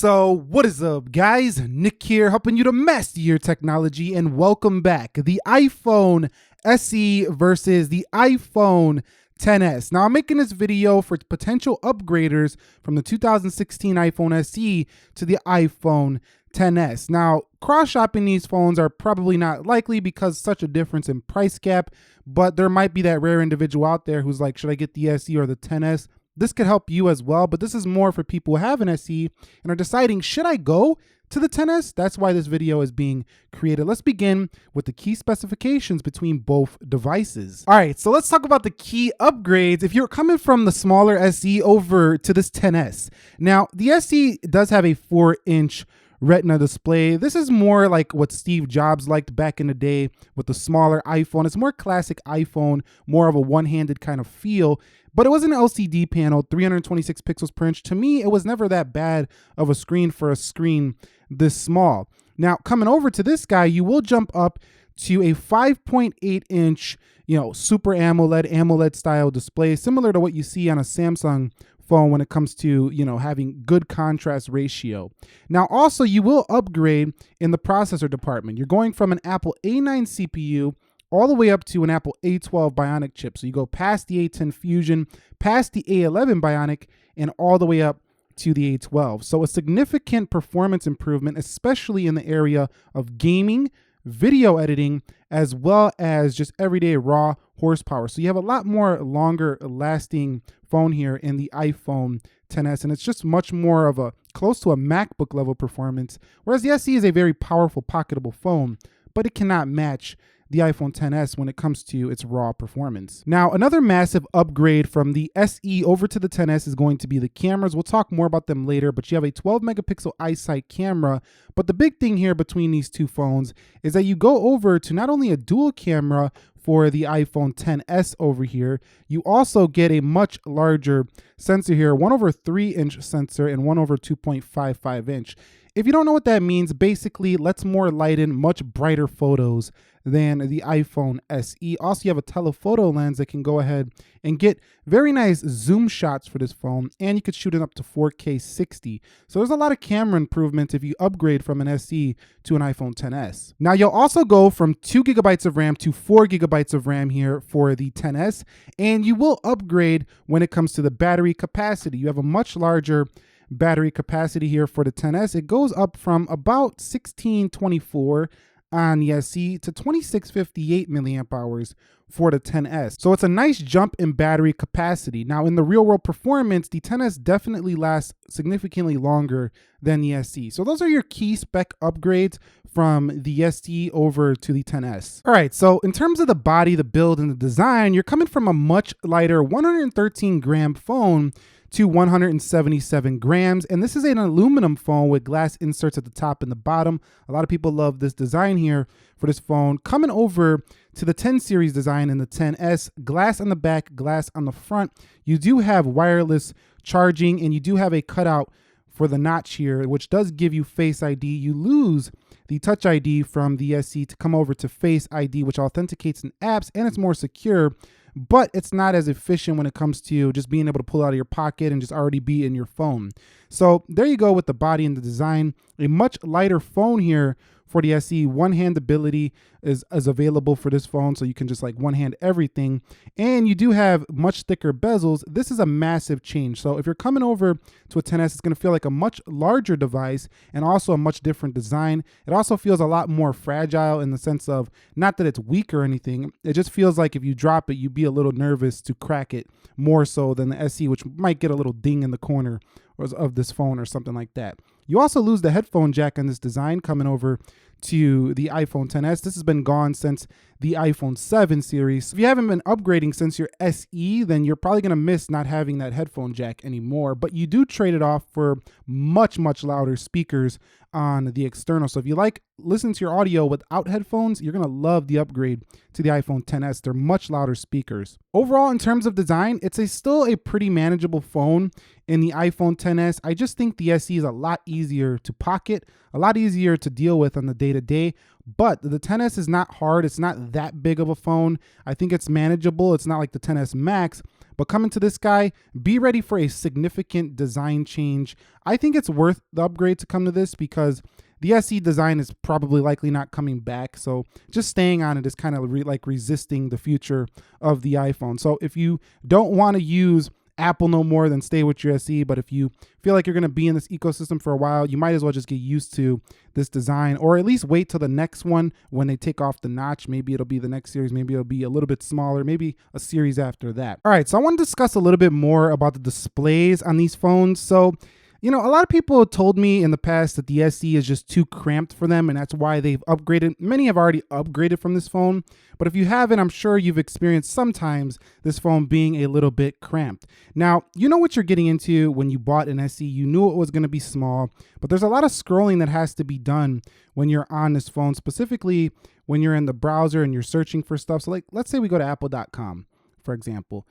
So what is up, guys? Nick here, helping you to master your technology, and welcome back. The iPhone SE versus the iPhone XS. Now, I'm making this video for potential upgraders from the 2016 iPhone SE to the iPhone XS. Now, cross-shopping these phones are probably not likely because such a difference in price gap, but there might be that rare individual out there who's like, should I get the SE or the XS? This could help you as well, but this is more for people who have an SE and are deciding, should I go to the XS? That's why this video is being created. Let's begin with the key specifications between both devices. All right, so let's talk about the key upgrades if you're coming from the smaller SE over to this XS. Now, the SE does have a 4-inch Retina display. This is more like what Steve Jobs liked back in the day with the smaller iPhone. It's more classic iPhone, more of a one-handed kind of feel, but it was an LCD panel, 326 pixels per inch. To me, it was never that bad of a screen for a screen this small. Now, coming over to this guy, you will jump up to a 5.8 inch, Super AMOLED style display, similar to what you see on a Samsung phone when it comes to, having good contrast ratio. Now, also, you will upgrade in the processor department. You're going from an Apple A9 CPU all the way up to an Apple A12 Bionic chip. So you go past the A10 Fusion, past the A11 Bionic, and all the way up to the A12. So a significant performance improvement, especially in the area of gaming, video editing, as well as just everyday raw horsepower. So you have a lot more longer lasting phone here in the iPhone XS, and it's just much more of a close to a MacBook level performance, whereas the SE is a very powerful pocketable phone, but it cannot match the iPhone XS when it comes to its raw performance. Now, another massive upgrade from the SE over to the XS is going to be the cameras. We'll talk more about them later, but you have a 12 megapixel iSight camera. But the big thing here between these two phones is that you go over to not only a dual camera for the iPhone XS over here, you also get a much larger sensor here, 1/3-inch sensor and 1/2.55 inch. If you don't know what that means, basically lets more light in much brighter photos than the iPhone SE. Also, you have a telephoto lens that can go ahead and get very nice zoom shots for this phone, and you could shoot it up to 4K 60. So there's a lot of camera improvements if you upgrade from an SE to an iPhone XS. Now, you'll also go from 2 gigabytes of RAM to 4 gigabytes of RAM here for the XS, and you will upgrade when it comes to the battery capacity. You have a much larger battery capacity here for the XS. It goes up from about 1624 on the SE to 2658 milliamp hours for the XS. So it's a nice jump in battery capacity. Now, in the real world performance, the XS definitely lasts significantly longer than the SE. So those are your key spec upgrades from the SE over to the XS. All right, so in terms of the body, the build, and the design, you're coming from a much lighter 113 gram phone to 177 grams. And this is an aluminum phone with glass inserts at the top and the bottom. A lot of people love this design here for this phone. Coming over to the 10 series design in the XS, glass on the back, glass on the front. You do have wireless charging, and you do have a cutout for the notch here, which does give you Face ID. You lose the Touch ID from the SE to come over to Face ID, which authenticates in apps, and it's more secure, but it's not as efficient when it comes to just being able to pull out of your pocket and just already be in your phone. So there you go with the body and the design. A much lighter phone here for the SE. One-hand ability is available for this phone, so you can just like one-hand everything. And you do have much thicker bezels. This is a massive change. So if you're coming over to a XS, it's going to feel like a much larger device and also a much different design. It also feels a lot more fragile in the sense of, not that it's weak or anything, it just feels like if you drop it, you'd be a little nervous to crack it more so than the SE, which might get a little ding in the corner of this phone or something like that. You also lose the headphone jack on this design coming over to the iPhone XS. This has been gone since the iPhone 7 series. If you haven't been upgrading since your SE, then you're probably going to miss not having that headphone jack anymore, but you do trade it off for much, much louder speakers on the external. So if you like listening to your audio without headphones, you're going to love the upgrade to the iPhone XS. They're much louder speakers. Overall, in terms of design, it's still a pretty manageable phone in the iPhone XS. I just think the SE is a lot easier to pocket, a lot easier to deal with on the day-to-day, But the 10s is not hard. It's not that big of a phone. I think it's manageable. It's not like the 10s Max. But coming to this guy, be ready for a significant design change. I think it's worth the upgrade to come to this because the SE design is probably likely not coming back. So just staying on it is kind of like resisting the future of the iPhone. So if you don't want to use Apple no more, then stay with your SE. But if you feel like you're going to be in this ecosystem for a while, you might as well just get used to this design, or at least wait till the next one when they take off the notch. Maybe it'll be the next series. Maybe it'll be a little bit smaller, maybe a series after that. All right, so I want to discuss a little bit more about the displays on these phones. So, you know, a lot of people have told me in the past that the SE is just too cramped for them, and that's why they've upgraded. Many have already upgraded from this phone, but if you haven't, I'm sure you've experienced sometimes this phone being a little bit cramped. Now, you know what you're getting into when you bought an SE. You knew it was going to be small, but there's a lot of scrolling that has to be done when you're on this phone, specifically when you're in the browser and you're searching for stuff. So like, let's say we go to apple.com, for example.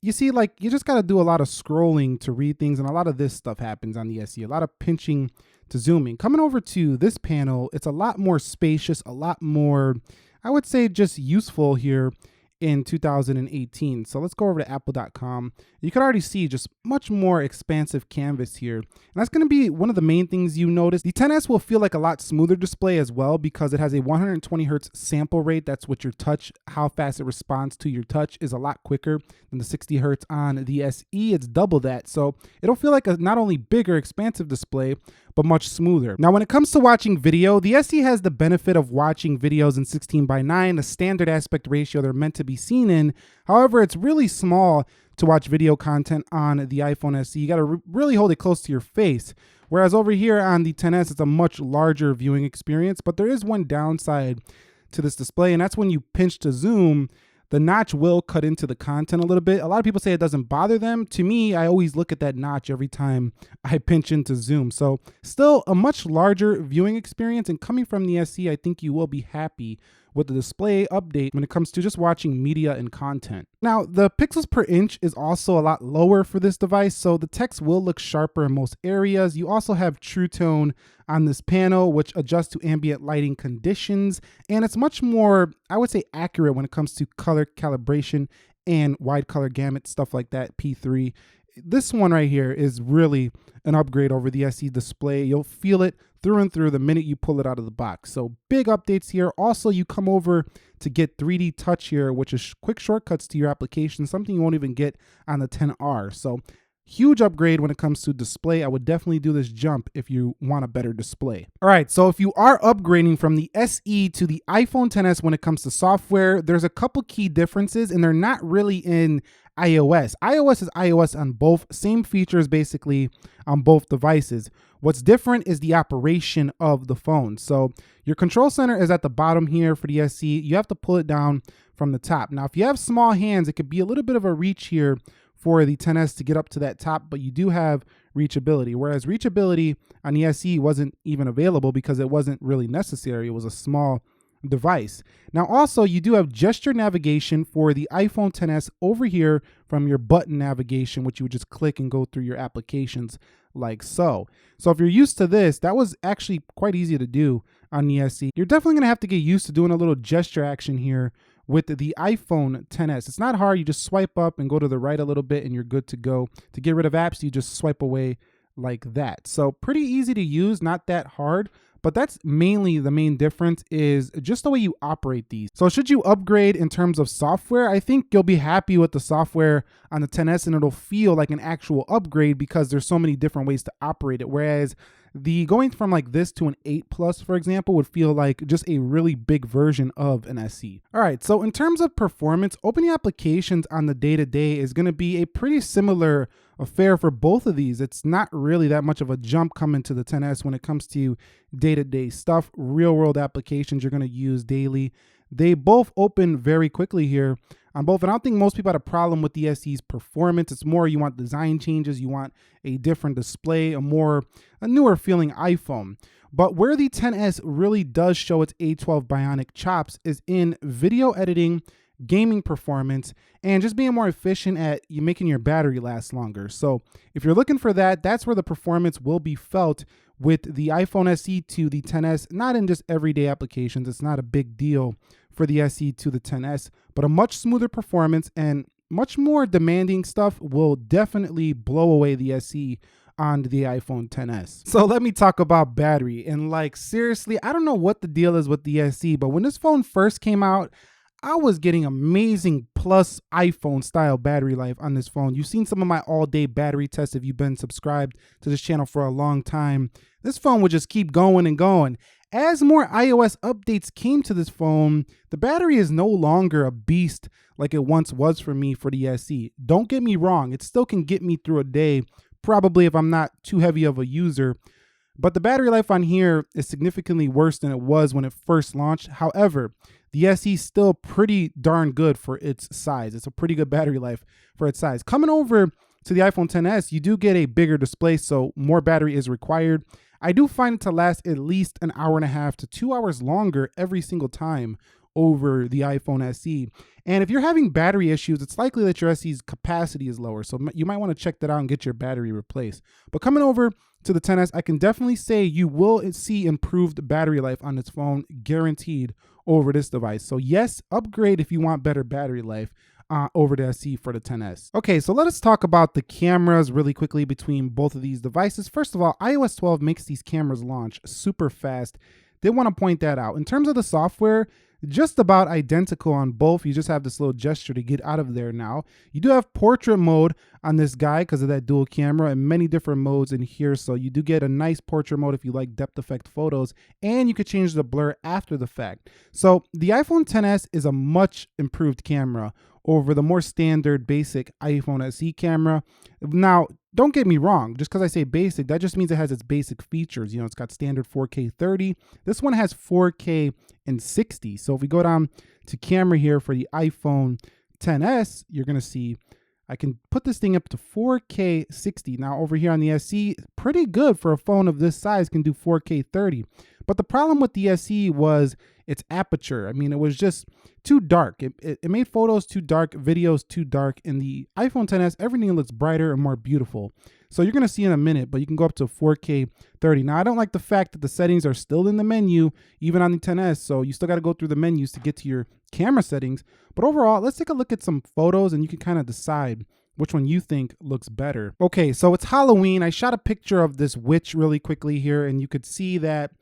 You see, like, you just got to do a lot of scrolling to read things, and a lot of this stuff happens on the SE, a lot of pinching to zooming. Coming over to this panel, it's a lot more spacious, a lot more, I would say, just useful here in 2018. So let's go over to apple.com. You can already see just much more expansive canvas here. And that's going to be one of the main things you notice. The 10s will feel like a lot smoother display as well because it has a 120 hertz sample rate. That's what your touch, how fast it responds to your touch is a lot quicker than the 60 hertz on the SE. It's double that. So it'll feel like a not only bigger, expansive display, but much smoother. Now, when it comes to watching video, the SE has the benefit of watching videos in 16:9, the standard aspect ratio they're meant to be seen in. However, it's really small to watch video content on the iPhone SE. You got to really hold it close to your face. Whereas over here on the 10s, it's a much larger viewing experience, but there is one downside to this display, and that's when you pinch to zoom, the notch will cut into the content a little bit. A lot of people say it doesn't bother them. To me, I always look at that notch every time I pinch into zoom. So still a much larger viewing experience, and coming from the SE, I think you will be happy with the display update when it comes to just watching media and content. Now, the pixels per inch is also a lot lower for this device, so the text will look sharper in most areas. You also have True Tone on this panel, which adjusts to ambient lighting conditions, and it's much more, I would say, accurate when it comes to color calibration and wide color gamut, stuff like that, P3. This one right here is really an upgrade over the SE display. You'll feel it through and through the minute you pull it out of the box. So big updates here. Also, you come over to get 3D touch here, which is quick shortcuts to your application, something you won't even get on the 10R. So huge upgrade when it comes to display. I would definitely do this jump if you want a better display. All right, so if you are upgrading from the SE to the iPhone XS when it comes to software, there's a couple key differences, and they're not really in iOS. iOS is iOS on both, same features basically on both devices. What's different is the operation of the phone. So your control center is at the bottom here for the SE. You have to pull it down from the top. Now, if you have small hands, it could be a little bit of a reach here for the 10s to get up to that top, but you do have reachability, whereas reachability on the SE wasn't even available because it wasn't really necessary. It was a small device. Now, also, you do have gesture navigation for the iPhone XS over here from your button navigation, which you would just click and go through your applications like so. So if you're used to this, that was actually quite easy to do on the SE. You're definitely going to have to get used to doing a little gesture action here with the iPhone XS. It's not hard. You just swipe up and go to the right a little bit and you're good to go. To get rid of apps, you just swipe away like that. So pretty easy to use, not that hard. But that's mainly the main difference, is just the way you operate these. So should you upgrade in terms of software, I think you'll be happy with the software on the XS, and it'll feel like an actual upgrade because there's so many different ways to operate it. Whereas the going from like this to an 8 Plus, for example, would feel like just a really big version of an SE. All right, so in terms of performance, opening applications on the day-to-day is going to be a pretty similar affair for both of these. It's not really that much of a jump coming to the XS when it comes to day-to-day stuff, real-world applications you're going to use daily. They both open very quickly here on both, and I don't think most people had a problem with the SE's performance. It's more you want design changes, you want a different display, a newer feeling iPhone. But where the XS really does show its A12 Bionic chops is in video editing, gaming performance, and just being more efficient at making your battery last longer. So if you're looking for that, that's where the performance will be felt with the iPhone SE to the XS, not in just everyday applications. It's not a big deal for the SE to the XS, but a much smoother performance and much more demanding stuff will definitely blow away the SE on the iPhone XS. So let me talk about battery. And like, seriously, I don't know what the deal is with the SE, but when this phone first came out, I was getting amazing plus iPhone style battery life on this phone. You've seen some of my all day battery tests if you've been subscribed to this channel for a long time. This phone would just keep going and going. As more iOS updates came to this phone, the battery is no longer a beast like it once was for me for the SE. Don't get me wrong, it still can get me through a day, probably if I'm not too heavy of a user. But the battery life on here is significantly worse than it was when it first launched. However, the SE is still pretty darn good for its size. It's a pretty good battery life for its size. Coming over to the iPhone XS, you do get a bigger display, so more battery is required. I do find it to last at least an hour and a half to 2 hours longer every single time over the iPhone SE. And if you're having battery issues, it's likely that your SE's capacity is lower. So you might want to check that out and get your battery replaced. But coming over to the XS, I can definitely say you will see improved battery life on this phone, guaranteed, over this device. So yes, upgrade if you want better battery life over the SE for the XS. Okay, so let us talk about the cameras really quickly between both of these devices. First of all, iOS 12 makes these cameras launch super fast. Did want to point that out. In terms of the software, just about identical on both. You just have this little gesture to get out of there now. You do have portrait mode on this guy because of that dual camera and many different modes in here. So you do get a nice portrait mode if you like depth effect photos, and you could change the blur after the fact. So the iPhone XS is a much improved camera over the more standard basic iPhone SE camera. Now, don't get me wrong, just because I say basic, that just means it has its basic features. You know, it's got standard 4K 30. This one has 4K and 60. So if we go down to camera here for the iPhone XS, you're going to see I can put this thing up to 4K 60. Now over here on the SE, pretty good for a phone of this size, can do 4K 30. But the problem with the SE was its aperture. I mean, it was just too dark. It made photos too dark, videos too dark. In the iPhone XS, everything looks brighter and more beautiful. So you're going to see in a minute, but you can go up to 4K 30. Now, I don't like the fact that the settings are still in the menu, even on the XS. So you still got to go through the menus to get to your camera settings. But overall, let's take a look at some photos and you can kind of decide which one you think looks better. Okay, so it's Halloween. I shot a picture of this witch really quickly here, and you could see that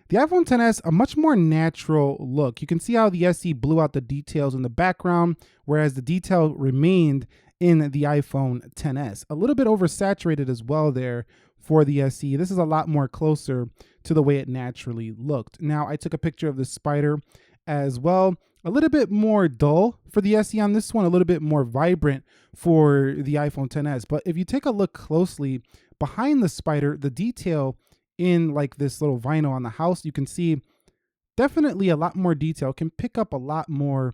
the iPhone XS, a much more natural look. You can see how the SE blew out the details in the background, whereas the detail remained in the iPhone XS. A little bit oversaturated as well there for the SE. This is a lot more closer to the way it naturally looked. Now, I took a picture of the spider as well. A little bit more dull for the SE on this one, a little bit more vibrant for the iPhone XS. But if you take a look closely behind the spider, the detail in like this little vinyl on the house, you can see definitely a lot more detail, can pick up a lot more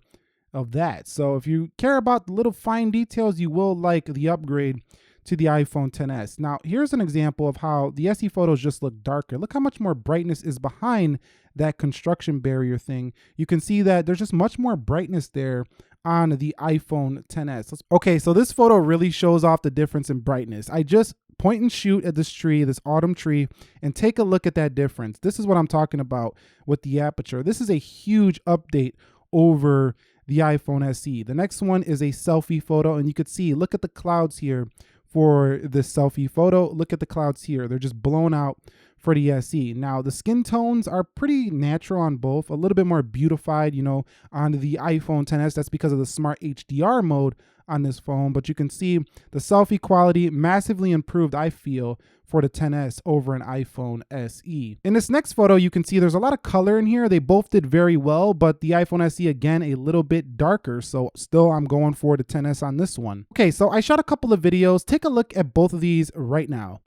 of that. So if you care about the little fine details, you will like the upgrade to the iPhone XS. Now, here's an example of how the SE photos just look darker. Look how much more brightness is behind that construction barrier thing. You can see that there's just much more brightness there on the iPhone XS. Okay, so this photo really shows off the difference in brightness. I just point and shoot at this tree, this autumn tree, and take a look at that difference. This is what I'm talking about with the aperture. This is a huge update over the iPhone SE. The next one is a selfie photo, and you could see, look at the clouds here for this selfie photo. Look at the clouds here. They're just blown out for the SE. Now, the skin tones are pretty natural on both, a little bit more beautified, you know, on the iPhone XS. That's because of the smart HDR mode on this phone, but you can see the selfie quality massively improved, I feel, for the XS over an iPhone SE. In this next photo, you can see there's a lot of color in here. They both did very well, but the iPhone SE, again, a little bit darker. So still, I'm going for the XS on this one. Okay, so I shot a couple of videos. Take a look at both of these right now.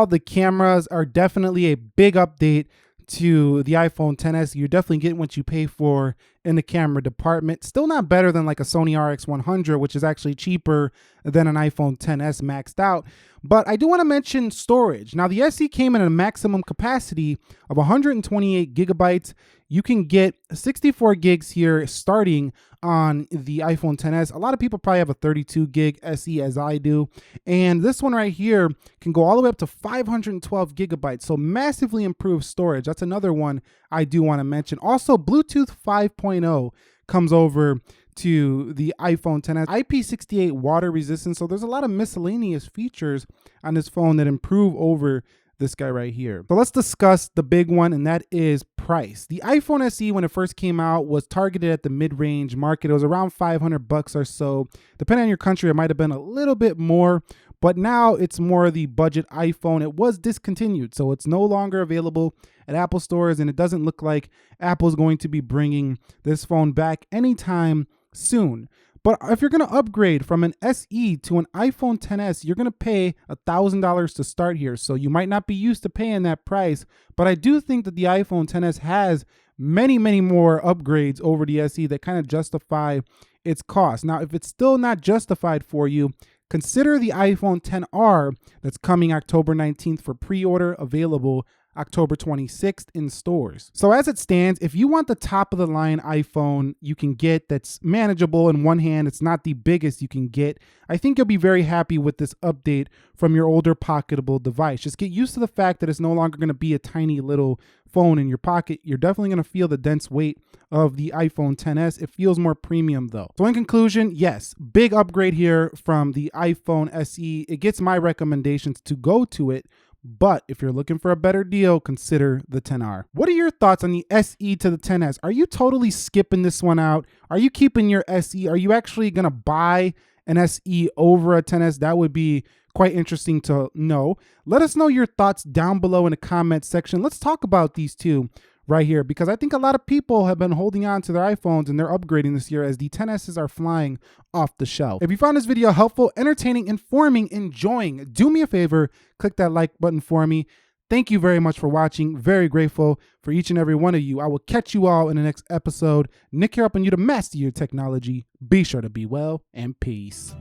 Overall, the cameras are definitely a big update to the iPhone XS. You're definitely getting what you pay for in the camera department. Still not better than like a Sony RX100, which is actually cheaper than an iPhone XS maxed out. But I do want to mention storage. Now, the SE came in at a maximum capacity of 128 gigabytes. You can get 64 gigs here starting on the iPhone XS. A lot of people probably have a 32 gig SE as I do. And this one right here can go all the way up to 512 gigabytes. So massively improved storage. That's another one I do want to mention. Also, Bluetooth 5.0 comes over to the iPhone XS. IP68 water resistant. So there's a lot of miscellaneous features on this phone that improve over this guy right here. So let's discuss the big one, and that is price. The iPhone SE, when it first came out, was targeted at the mid-range market. It was around $500 or so. Depending on your country, it might have been a little bit more, but now it's more the budget iPhone. It was discontinued, so it's no longer available at Apple stores, and it doesn't look like Apple's going to be bringing this phone back anytime soon. But if you're going to upgrade from an SE to an iPhone XS, you're going to pay $1,000 to start here. So you might not be used to paying that price, but I do think that the iPhone XS has many, many more upgrades over the SE that kind of justify its cost. Now, if it's still not justified for you, consider the iPhone XR that's coming October 19th for pre-order, available October 26th in stores. So as it stands, if you want the top of the line iPhone you can get that's manageable in one hand, it's not the biggest you can get, I think you'll be very happy with this update from your older pocketable device. Just get used to the fact that it's no longer going to be a tiny little phone in your pocket. You're definitely going to feel the dense weight of the iPhone XS. It feels more premium though. So in conclusion, yes, big upgrade here from the iPhone SE. It gets my recommendations to go to it. But if you're looking for a better deal, consider the XR. What are your thoughts on the SE to the XS? Are you totally skipping this one out? Are you keeping your SE? Are you actually going to buy an SE over a XS? That would be quite interesting to know. Let us know your thoughts down below in the comment section. Let's talk about these two right here, because I think a lot of people have been holding on to their iPhones and they're upgrading this year as the XSs are flying off the shelf. If you found this video helpful, entertaining, informing, enjoying, do me a favor, click that like button for me. Thank you very much for watching. Very grateful for each and every one of you. I will catch you all in the next episode. Nick here, helping you to master your technology. Be sure to be well, and peace.